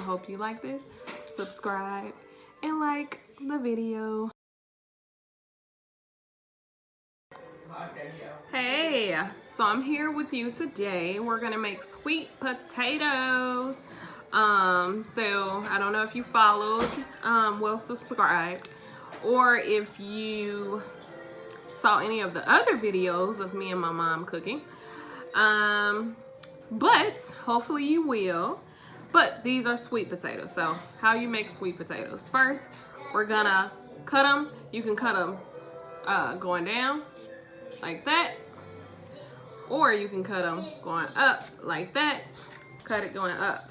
I hope you like this. Subscribe and like the video. Hey, so I'm here with you today. We're gonna make sweet potatoes. So I don't know if you followed, well subscribed, or if you saw any of the other videos of me and my mom cooking. But hopefully you will. But these are sweet potatoes. So how you make sweet potatoes? First, we're gonna cut them. You can cut them going down like that, or you can cut them going up like that. Cut it going up.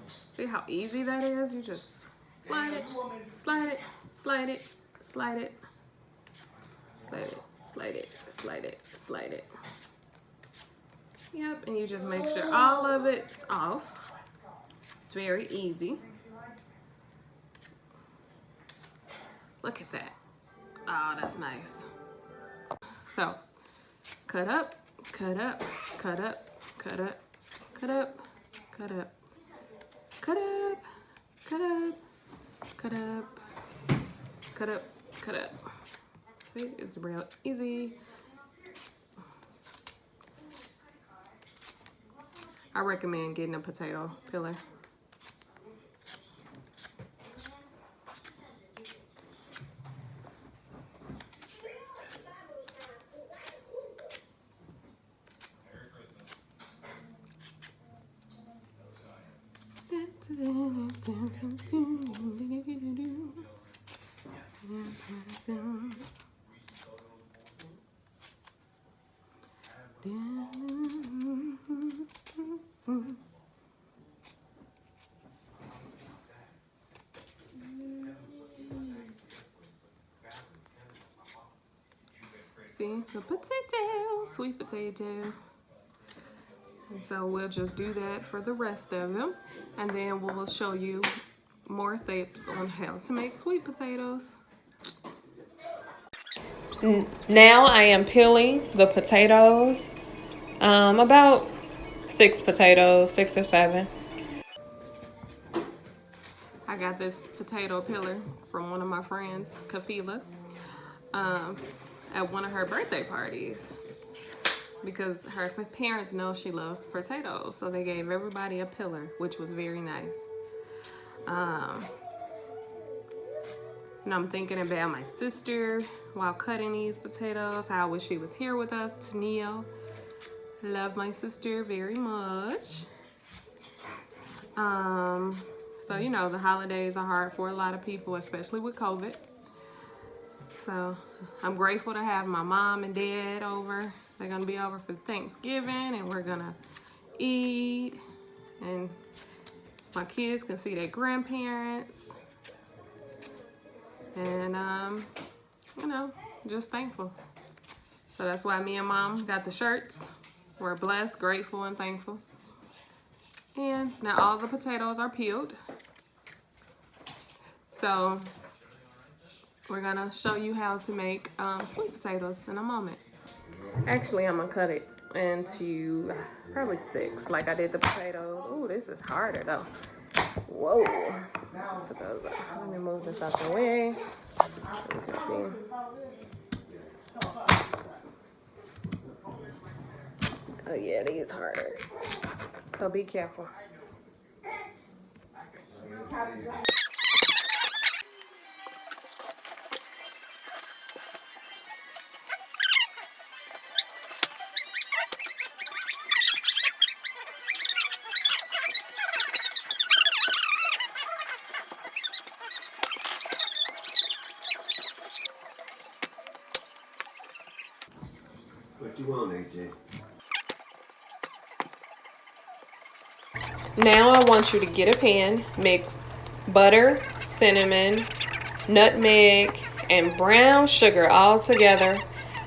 See how easy that is? You just slide it, slide it, slide it, slide it, slide it, slide it, slide it, slide it. Yep, and you just make sure all of it's off. It's very easy. Look at that. Oh, that's nice. So, cut up, cut up, cut up, cut up, cut up, cut up. Cut up, cut up, cut up, cut up, cut up. See, it's real easy. I recommend getting a potato peeler. See, the potato, sweet potato. And so we'll just do that for the rest of them. And then we'll show you more steps on how to make sweet potatoes. Now I am peeling the potatoes. About 6 potatoes, 6 or 7. I got this potato peeler from one of my friends, Kafila, at one of her birthday parties, because her parents know she loves potatoes, so they gave everybody a peeler, which was very nice. And I'm thinking about my sister while cutting these potatoes. I wish she was here with us. Tennille, love my sister very much. So you know, the holidays are hard for a lot of people, especially with COVID. So I'm grateful to have my mom and dad over. They're gonna be over for Thanksgiving, and we're gonna eat, and my kids can see their grandparents. And you know, just thankful. So that's why me and mom got the shirts. We're blessed, grateful, and thankful. And now all the potatoes are peeled. So we're gonna show you how to make sweet potatoes in a moment. Actually, I'm gonna cut it into probably 6, like I did the potatoes. Ooh, this is harder though. Whoa. Let's put those up. Let me move this out the way so you can see. Oh yeah, these harder. So be careful. What you want, AJ? Now I want you to get a pan, mix butter, cinnamon, nutmeg, and brown sugar all together.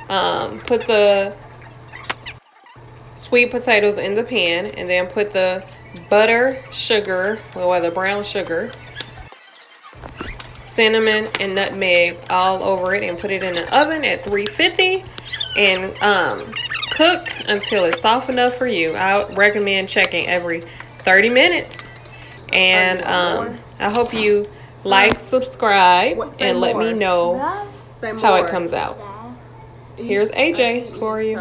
Put the sweet potatoes in the pan, and then put the butter, sugar, or the brown sugar, cinnamon, and nutmeg all over it, and put it in the oven at 350 and cook until it's soft enough for you. I recommend checking every 30 minutes. And I hope you like, subscribe, and let me know how it comes out. Here's AJ for you.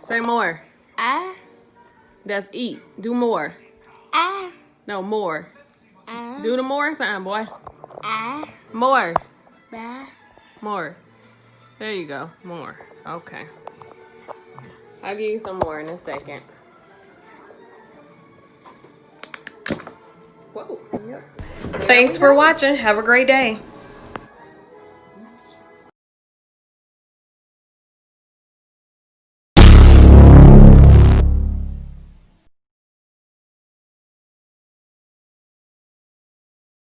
Say more. That's eat. Do more. No, more. Do the more sign, boy. More. More. There you go. More. Okay. I'll give you some more in a second. Whoa. Yep. Thanks for watching. Have a great day.